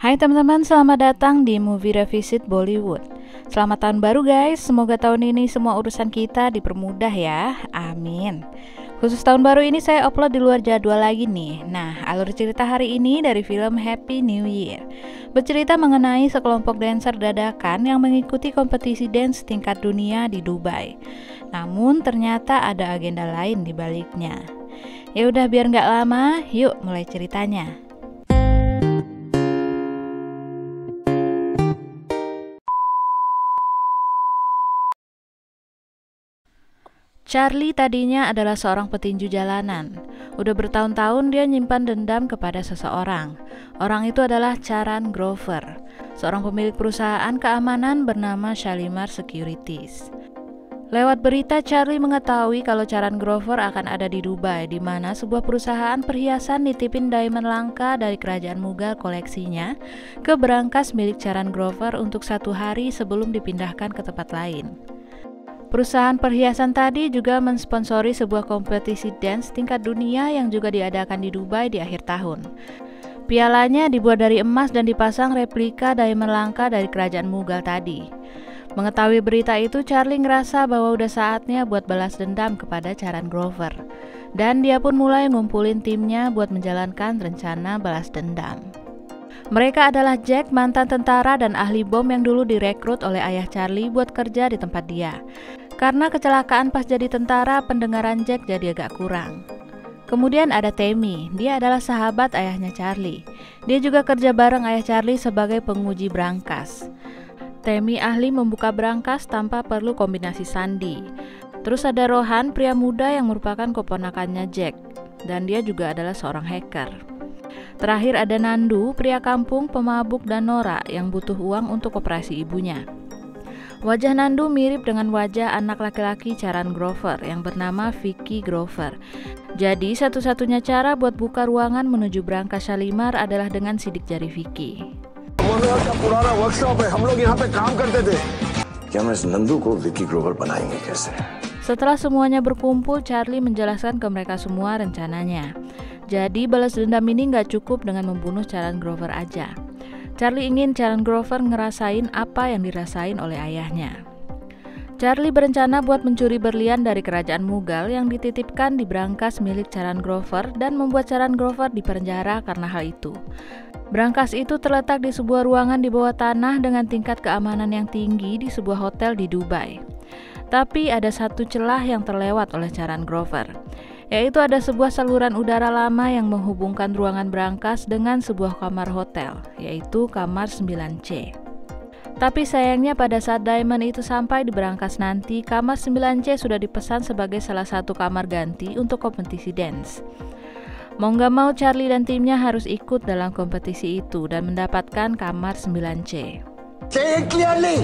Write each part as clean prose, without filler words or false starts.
Hai teman-teman, selamat datang di Movie Revisit Bollywood. Selamat tahun baru guys, semoga tahun ini semua urusan kita dipermudah ya, amin. Khusus tahun baru ini saya upload di luar jadwal lagi nih. Nah, alur cerita hari ini dari film Happy New Year. Bercerita mengenai sekelompok dancer dadakan yang mengikuti kompetisi dance tingkat dunia di Dubai. Namun ternyata ada agenda lain di baliknya. Ya udah biar nggak lama, yuk mulai ceritanya. Charlie tadinya adalah seorang petinju jalanan. Udah bertahun-tahun dia nyimpan dendam kepada seseorang. Orang itu adalah Charan Grover, seorang pemilik perusahaan keamanan bernama Shalimar Securities. Lewat berita, Charlie mengetahui kalau Charan Grover akan ada di Dubai, di mana sebuah perusahaan perhiasan nitipin diamond langka dari kerajaan Mughal koleksinya ke berangkas milik Charan Grover untuk 1 hari sebelum dipindahkan ke tempat lain. Perusahaan perhiasan tadi juga mensponsori sebuah kompetisi dance tingkat dunia yang juga diadakan di Dubai di akhir tahun. Pialanya dibuat dari emas dan dipasang replika diamond langka dari kerajaan Mughal tadi. Mengetahui berita itu, Charlie ngerasa bahwa udah saatnya buat balas dendam kepada Charan Grover. Dan dia pun mulai ngumpulin timnya buat menjalankan rencana balas dendam. Mereka adalah Jack, mantan tentara dan ahli bom yang dulu direkrut oleh ayah Charlie buat kerja di tempat dia. Karena kecelakaan pas jadi tentara, pendengaran Jack jadi agak kurang. Kemudian ada Tammy, dia adalah sahabat ayahnya Charlie. Dia juga kerja bareng ayah Charlie sebagai penguji brankas. Tammy ahli membuka brankas tanpa perlu kombinasi sandi. Terus ada Rohan, pria muda yang merupakan keponakannya Jack, dan dia juga adalah seorang hacker. Terakhir ada Nandu, pria kampung, pemabuk, dan Nora yang butuh uang untuk operasi ibunya. Wajah Nandu mirip dengan wajah anak laki-laki Charan Grover yang bernama Vicky Grover. Jadi satu-satunya cara buat buka ruangan menuju brankas Shalimar adalah dengan sidik jari Vicky. Setelah semuanya berkumpul, Charlie menjelaskan ke mereka semua rencananya. Jadi balas dendam ini nggak cukup dengan membunuh Charan Grover aja. Charlie ingin Charan Grover ngerasain apa yang dirasain oleh ayahnya. Charlie berencana buat mencuri berlian dari kerajaan Mughal yang dititipkan di brankas milik Charan Grover dan membuat Charan Grover dipenjara karena hal itu. Brankas itu terletak di sebuah ruangan di bawah tanah dengan tingkat keamanan yang tinggi di sebuah hotel di Dubai. Tapi ada satu celah yang terlewat oleh Charan Grover, yaitu ada sebuah saluran udara lama yang menghubungkan ruangan brankas dengan sebuah kamar hotel, yaitu kamar 9C. Tapi sayangnya pada saat Diamond itu sampai di brankas nanti, kamar 9C sudah dipesan sebagai salah satu kamar ganti untuk kompetisi dance. Mau nggak mau Charlie dan timnya harus ikut dalam kompetisi itu dan mendapatkan kamar 9C.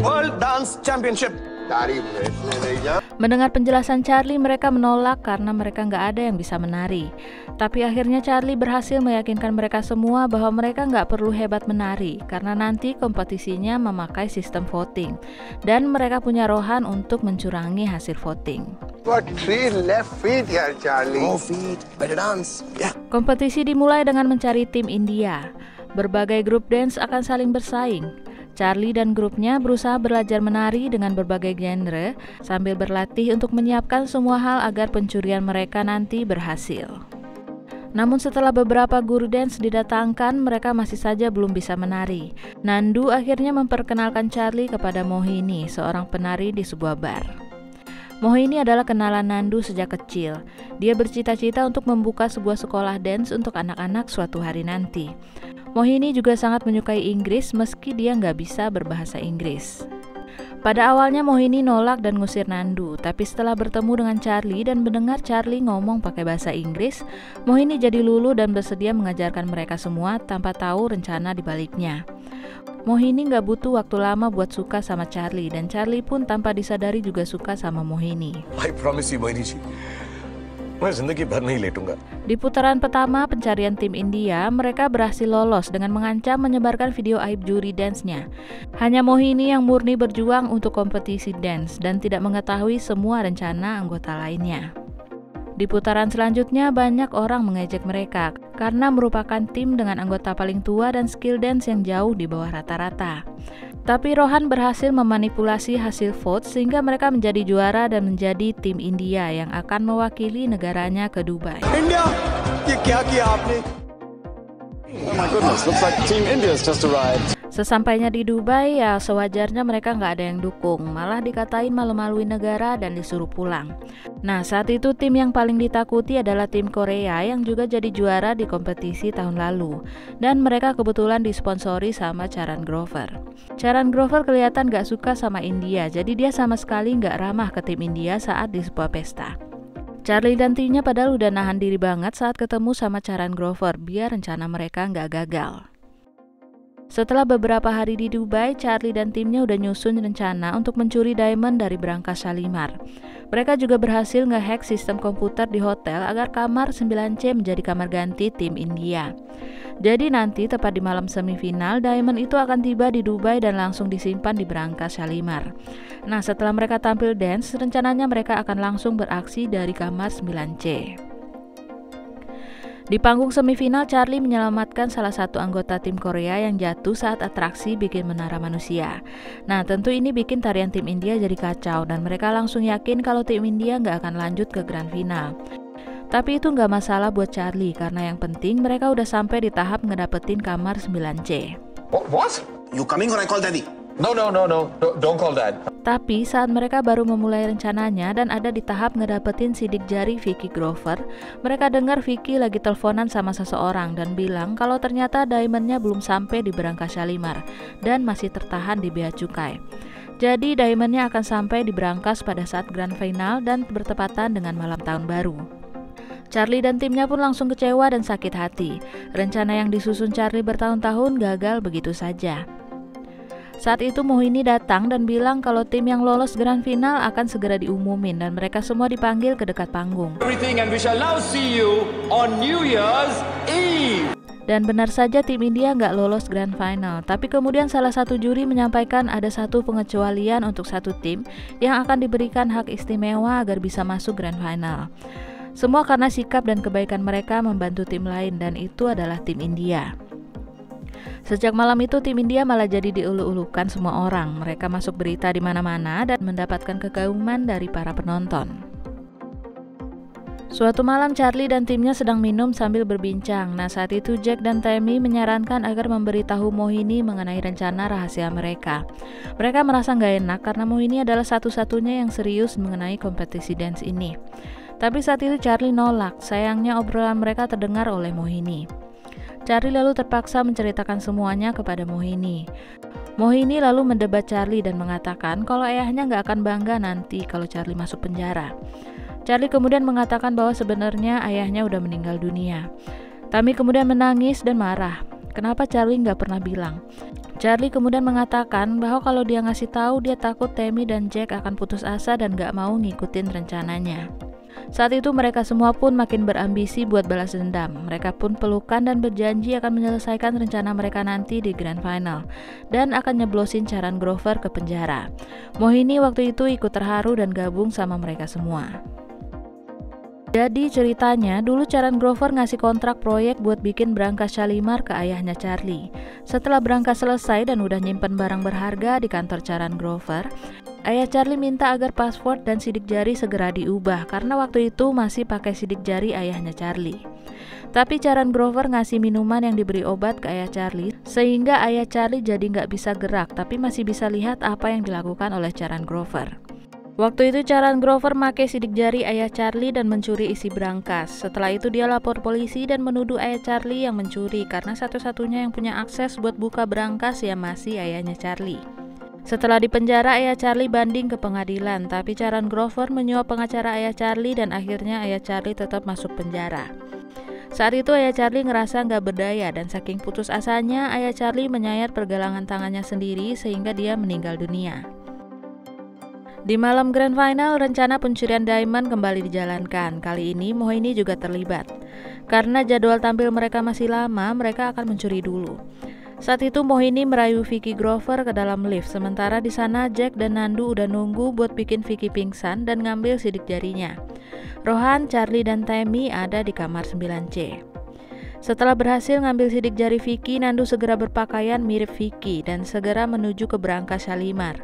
World Dance Championship. Mendengar penjelasan Charlie, mereka menolak karena mereka nggak ada yang bisa menari. Tapi akhirnya Charlie berhasil meyakinkan mereka semua bahwa mereka nggak perlu hebat menari karena nanti kompetisinya memakai sistem voting dan mereka punya Rohan untuk mencurangi hasil voting. Kompetisi dimulai dengan mencari tim India. Berbagai grup dance akan saling bersaing. Charlie dan grupnya berusaha belajar menari dengan berbagai genre sambil berlatih untuk menyiapkan semua hal agar pencurian mereka nanti berhasil. Namun setelah beberapa guru dance didatangkan, mereka masih saja belum bisa menari. Nandu akhirnya memperkenalkan Charlie kepada Mohini, seorang penari di sebuah bar. Mohini adalah kenalan Nandu sejak kecil. Dia bercita-cita untuk membuka sebuah sekolah dance untuk anak-anak suatu hari nanti. Mohini juga sangat menyukai Inggris meski dia nggak bisa berbahasa Inggris. Pada awalnya Mohini nolak dan ngusir Nandu, tapi setelah bertemu dengan Charlie dan mendengar Charlie ngomong pakai bahasa Inggris, Mohini jadi luluh dan bersedia mengajarkan mereka semua tanpa tahu rencana dibaliknya. Mohini nggak butuh waktu lama buat suka sama Charlie, dan Charlie pun tanpa disadari juga suka sama Mohini. I promise you, Mohini ji. मैं जिंदगी भर नहीं लेटूंगा. Di putaran pertama pencarian tim India, mereka berhasil lolos dengan mengancam menyebarkan video aib juri dance-nya. Hanya Mohini yang murni berjuang untuk kompetisi dance dan tidak mengetahui semua rencana anggota lainnya. Di putaran selanjutnya banyak orang mengejek mereka karena merupakan tim dengan anggota paling tua dan skill dance yang jauh di bawah rata-rata. Tapi Rohan berhasil memanipulasi hasil vote sehingga mereka menjadi juara dan menjadi tim India yang akan mewakili negaranya ke Dubai. India, ये क्या किया आपने? Oh my goodness, looks like Team India's just arrived. Sesampainya di Dubai, ya sewajarnya mereka nggak ada yang dukung, malah dikatain malu-maluin negara dan disuruh pulang. Nah, saat itu tim yang paling ditakuti adalah tim Korea yang juga jadi juara di kompetisi tahun lalu. Dan mereka kebetulan disponsori sama Charan Grover. Charan Grover kelihatan nggak suka sama India, jadi dia sama sekali nggak ramah ke tim India saat di sebuah pesta. Charlie dan timnya padahal udah nahan diri banget saat ketemu sama Charan Grover biar rencana mereka nggak gagal. Setelah beberapa hari di Dubai, Charlie dan timnya udah nyusun rencana untuk mencuri diamond dari berangkas Shalimar. Mereka juga berhasil ngehack sistem komputer di hotel agar kamar 9C menjadi kamar ganti tim India. Jadi nanti tepat di malam semifinal, diamond itu akan tiba di Dubai dan langsung disimpan di berangkas Shalimar. Nah, setelah mereka tampil dance, rencananya mereka akan langsung beraksi dari kamar 9C. Di panggung semifinal, Charlie menyelamatkan salah satu anggota tim Korea yang jatuh saat atraksi bikin menara manusia. Nah, tentu ini bikin tarian tim India jadi kacau dan mereka langsung yakin kalau tim India nggak akan lanjut ke grand final. Tapi itu nggak masalah buat Charlie karena yang penting mereka udah sampai di tahap ngedapetin kamar 9C. What? You coming or I call daddy? No, don't call Dad. Tapi saat mereka baru memulai rencananya dan ada di tahap ngedapetin sidik jari Vicky Grover, mereka dengar Vicky lagi teleponan sama seseorang dan bilang kalau ternyata diamondnya belum sampai di berangkas Shalimar dan masih tertahan di bea cukai. Jadi diamondnya akan sampai di berangkas pada saat grand final dan bertepatan dengan malam tahun baru. Charlie dan timnya pun langsung kecewa dan sakit hati. Rencana yang disusun Charlie bertahun-tahun gagal begitu saja. Saat itu Mohini datang dan bilang kalau tim yang lolos grand final akan segera diumumin dan mereka semua dipanggil ke dekat panggung. Everything and we shall now see you on New Year's Eve. Dan benar saja tim India nggak lolos grand final, tapi kemudian salah satu juri menyampaikan ada satu pengecualian untuk satu tim yang akan diberikan hak istimewa agar bisa masuk grand final. Semua karena sikap dan kebaikan mereka membantu tim lain dan itu adalah tim India. Sejak malam itu tim India malah jadi diulu-ulukan semua orang. Mereka masuk berita di mana-mana dan mendapatkan kekaguman dari para penonton. Suatu malam Charlie dan timnya sedang minum sambil berbincang. Nah, saat itu Jack dan Tammy menyarankan agar memberitahu Mohini mengenai rencana rahasia mereka. Mereka merasa nggak enak karena Mohini adalah satu-satunya yang serius mengenai kompetisi dance ini. Tapi saat itu Charlie nolak. Sayangnya obrolan mereka terdengar oleh Mohini. Charlie lalu terpaksa menceritakan semuanya kepada Mohini. Mohini lalu mendebat Charlie dan mengatakan kalau ayahnya nggak akan bangga nanti kalau Charlie masuk penjara. Charlie kemudian mengatakan bahwa sebenarnya ayahnya udah meninggal dunia. Tammy kemudian menangis dan marah. Kenapa Charlie nggak pernah bilang? Charlie kemudian mengatakan bahwa kalau dia ngasih tahu dia takut Tammy dan Jack akan putus asa dan nggak mau ngikutin rencananya. Saat itu mereka semua pun makin berambisi buat balas dendam. Mereka pun pelukan dan berjanji akan menyelesaikan rencana mereka nanti di grand final dan akan nyeblosin Charan Grover ke penjara. Mohini waktu itu ikut terharu dan gabung sama mereka semua. Jadi ceritanya, dulu Charan Grover ngasih kontrak proyek buat bikin berangkas Shalimar ke ayahnya Charlie. Setelah berangkas selesai dan udah nyimpen barang berharga di kantor Charan Grover, ayah Charlie minta agar password dan sidik jari segera diubah karena waktu itu masih pakai sidik jari ayahnya Charlie. Tapi Charan Grover ngasih minuman yang diberi obat ke ayah Charlie sehingga ayah Charlie jadi nggak bisa gerak tapi masih bisa lihat apa yang dilakukan oleh Charan Grover. Waktu itu Charan Grover pakai sidik jari ayah Charlie dan mencuri isi berangkas. Setelah itu dia lapor polisi dan menuduh ayah Charlie yang mencuri karena satu-satunya yang punya akses buat buka berangkas ya masih ayahnya Charlie. Setelah dipenjara, ayah Charlie banding ke pengadilan, tapi Charan Grover menyuap pengacara ayah Charlie dan akhirnya ayah Charlie tetap masuk penjara. Saat itu ayah Charlie ngerasa nggak berdaya dan saking putus asanya, ayah Charlie menyayat pergelangan tangannya sendiri sehingga dia meninggal dunia. Di malam grand final, rencana pencurian diamond kembali dijalankan. Kali ini Mohini juga terlibat. Karena jadwal tampil mereka masih lama, mereka akan mencuri dulu. Saat itu Mohini merayu Vicky Grover ke dalam lift, sementara di sana Jack dan Nandu udah nunggu buat bikin Vicky pingsan dan ngambil sidik jarinya. Rohan, Charlie, dan Tammy ada di kamar 9C. Setelah berhasil ngambil sidik jari Vicky, Nandu segera berpakaian mirip Vicky dan segera menuju ke berangkas Shalimar.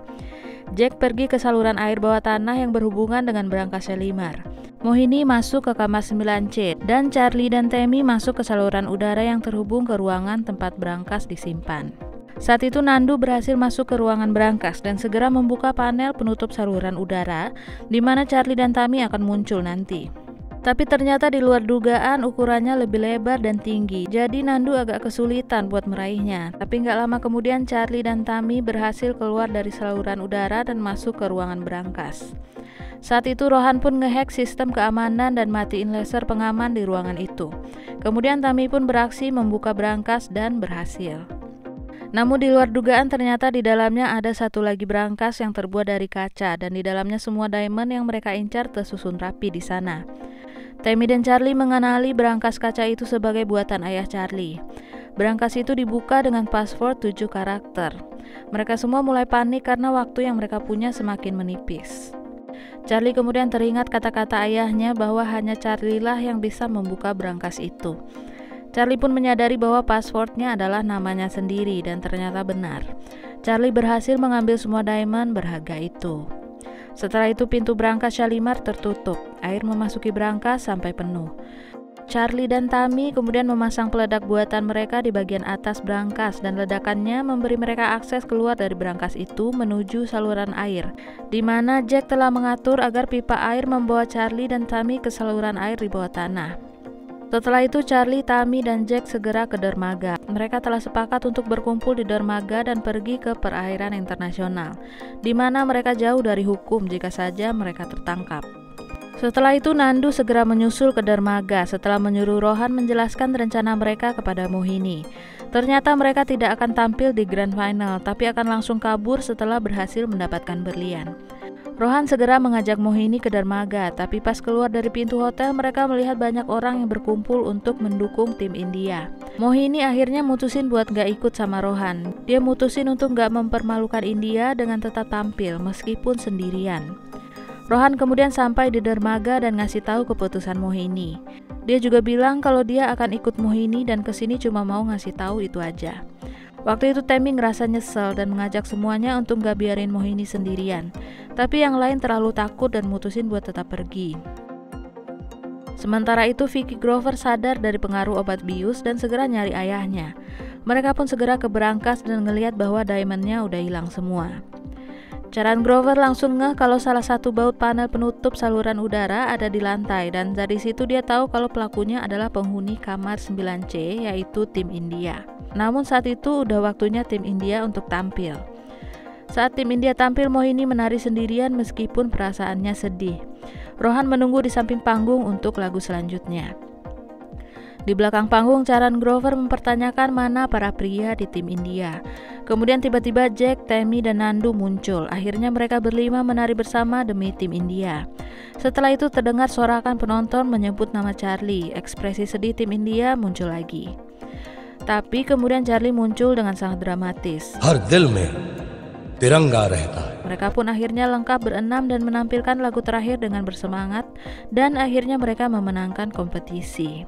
Jack pergi ke saluran air bawah tanah yang berhubungan dengan berangkas Shalimar. Mohini masuk ke kamar 9C dan Charlie dan Tammy masuk ke saluran udara yang terhubung ke ruangan tempat berangkas disimpan. Saat itu Nandu berhasil masuk ke ruangan berangkas dan segera membuka panel penutup saluran udara di mana Charlie dan Tammy akan muncul nanti. Tapi ternyata di luar dugaan ukurannya lebih lebar dan tinggi, jadi Nandu agak kesulitan buat meraihnya. Tapi nggak lama kemudian Charlie dan Tammy berhasil keluar dari saluran udara dan masuk ke ruangan berangkas. Saat itu Rohan pun ngehack sistem keamanan dan matiin laser pengaman di ruangan itu. Kemudian Tammy pun beraksi membuka berangkas dan berhasil. Namun di luar dugaan ternyata di dalamnya ada satu lagi berangkas yang terbuat dari kaca dan di dalamnya semua diamond yang mereka incar tersusun rapi di sana. Tammy dan Charlie mengenali berangkas kaca itu sebagai buatan ayah Charlie. Berangkas itu dibuka dengan password 7 karakter. Mereka semua mulai panik karena waktu yang mereka punya semakin menipis. Charlie kemudian teringat kata-kata ayahnya bahwa hanya Charlie lah yang bisa membuka berangkas itu. Charlie pun menyadari bahwa passwordnya adalah namanya sendiri dan ternyata benar. Charlie berhasil mengambil semua diamond berharga itu. Setelah itu pintu berangkas Shalimar tertutup, air memasuki berangkas sampai penuh. Charlie dan Tammy kemudian memasang peledak buatan mereka di bagian atas berangkas dan ledakannya memberi mereka akses keluar dari berangkas itu menuju saluran air, di mana Jack telah mengatur agar pipa air membawa Charlie dan Tammy ke saluran air di bawah tanah. Setelah itu Charlie, Tammy, dan Jack segera ke dermaga. Mereka telah sepakat untuk berkumpul di dermaga dan pergi ke perairan internasional, di mana mereka jauh dari hukum jika saja mereka tertangkap. Setelah itu Nandu segera menyusul ke dermaga setelah menyuruh Rohan menjelaskan rencana mereka kepada Mohini. Ternyata mereka tidak akan tampil di Grand Final, tapi akan langsung kabur setelah berhasil mendapatkan berlian. Rohan segera mengajak Mohini ke dermaga, tapi pas keluar dari pintu hotel mereka melihat banyak orang yang berkumpul untuk mendukung tim India. Mohini akhirnya mutusin buat gak ikut sama Rohan. Dia mutusin untuk gak mempermalukan India dengan tetap tampil meskipun sendirian. Rohan kemudian sampai di dermaga dan ngasih tahu keputusan Mohini. Dia juga bilang kalau dia akan ikut Mohini dan kesini cuma mau ngasih tahu itu aja. Waktu itu Tammy ngerasa nyesel dan mengajak semuanya untuk gak biarin Mohini sendirian. Tapi yang lain terlalu takut dan mutusin buat tetap pergi. Sementara itu Vicky Grover sadar dari pengaruh obat bius dan segera nyari ayahnya. Mereka pun segera ke berangkas dan ngelihat bahwa diamondnya udah hilang semua. Charan Grover langsung ngeh kalau salah satu baut panel penutup saluran udara ada di lantai dan dari situ dia tahu kalau pelakunya adalah penghuni kamar 9C yaitu tim India. Namun saat itu udah waktunya tim India untuk tampil. Saat tim India tampil, Mohini menari sendirian meskipun perasaannya sedih. Rohan menunggu di samping panggung untuk lagu selanjutnya. Di belakang panggung, Charan Grover mempertanyakan mana para pria di tim India. Kemudian tiba-tiba Jack, Tammy, dan Nandu muncul. Akhirnya mereka berlima menari bersama demi tim India. Setelah itu terdengar sorakan penonton menyebut nama Charlie. Ekspresi sedih tim India muncul lagi. Tapi kemudian Charlie muncul dengan sangat dramatis. हर दिल में तिरंगा रहता है. Mereka pun akhirnya lengkap berenam dan menampilkan lagu terakhir dengan bersemangat dan akhirnya mereka memenangkan kompetisi.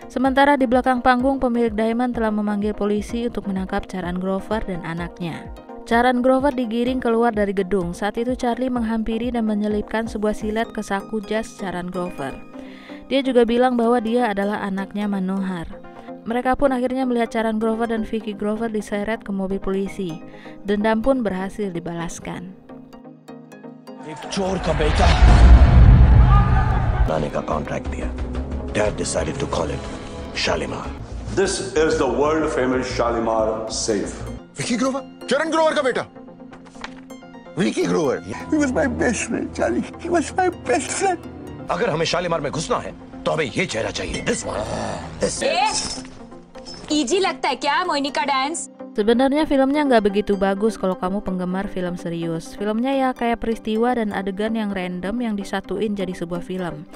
Sementara di belakang panggung, pemilik diamond telah memanggil polisi untuk menangkap Charan Grover dan anaknya. Charan Grover digiring keluar dari gedung. Saat itu Charlie menghampiri dan menyelipkan sebuah silet ke saku jas Charan Grover. Dia juga bilang bahwa dia adalah anaknya Manohar. Mereka pun akhirnya melihat Charan Grover dan Vicky Grover diseret ke mobil polisi. Dendam pun berhasil dibalaskan. एक चोर का बेटा लाने का कॉन्ट्रैक्ट दिया. Dad decided to call it Shalimar. This is the world-famous Shalimar safe. Vicky ग्रोवर, चरण ग्रोवर का बेटा, विकी Grover. He was my best friend, Charlie. He was my best friend. अगर हमें शालीमार में घुसना है, तो हमें ये चेहरा चाहिए. This one. This. इजी लगता है क्या मोहिनी का dance? Sebenarnya filmnya nggak begitu bagus kalau kamu penggemar film serius. Filmnya ya kayak peristiwa dan adegan yang random yang disatuin jadi sebuah film.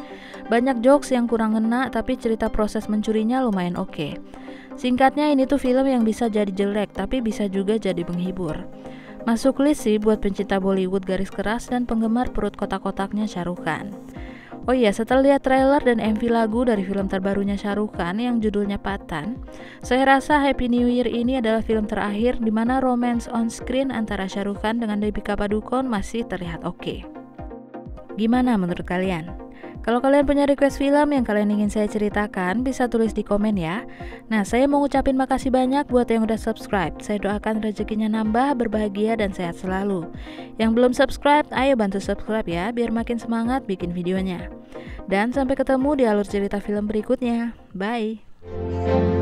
Banyak jokes yang kurang ngena, tapi cerita proses mencurinya lumayan oke. Singkatnya, ini tuh film yang bisa jadi jelek tapi bisa juga jadi menghibur. Masuk list sih buat pencinta Bollywood garis keras dan penggemar perut kotak-kotaknya Shah Rukh Khan. Oh iya, setelah lihat trailer dan MV lagu dari film terbarunya Shah Rukh Khan yang judulnya Pathan, saya rasa Happy New Year ini adalah film terakhir di mana romance on screen antara Shah Rukh Khan dengan Deepika Padukone masih terlihat oke. Gimana menurut kalian? Kalau kalian punya request film yang kalian ingin saya ceritakan, bisa tulis di komen ya. Nah, saya mau ngucapin makasih banyak buat yang udah subscribe. Saya doakan rezekinya nambah, berbahagia, dan sehat selalu. Yang belum subscribe, ayo bantu subscribe ya, biar makin semangat bikin videonya. Dan sampai ketemu di alur cerita film berikutnya. Bye!